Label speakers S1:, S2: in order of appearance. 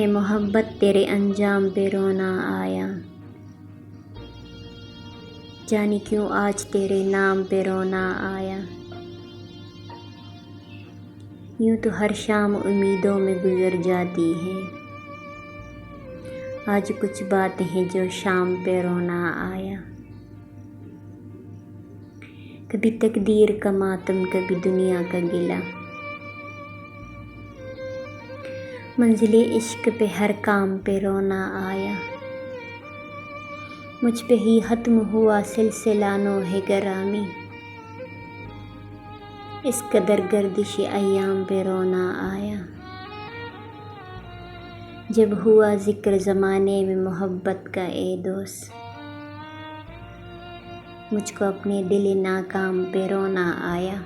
S1: ए मोहब्बत तेरे अंजाम पे रोना आया, जाने क्यों आज तेरे नाम पे रोना आया। यूं तो हर शाम उम्मीदों में गुजर जाती है, आज कुछ बातें हैं जो शाम पे रोना आया। कभी तकदीर का मातम, कभी दुनिया का गिला, मंजिले इश्क पे हर काम पे रोना आया। मुझ पे ही खत्म हुआ सिलसिला नौहे गरामी, इस कदर गर्दिश अय्याम पे रोना आया। जब हुआ जिक्र ज़माने में मोहब्बत का ए दोस्त, मुझको अपने दिल नाकाम पे रोना आया।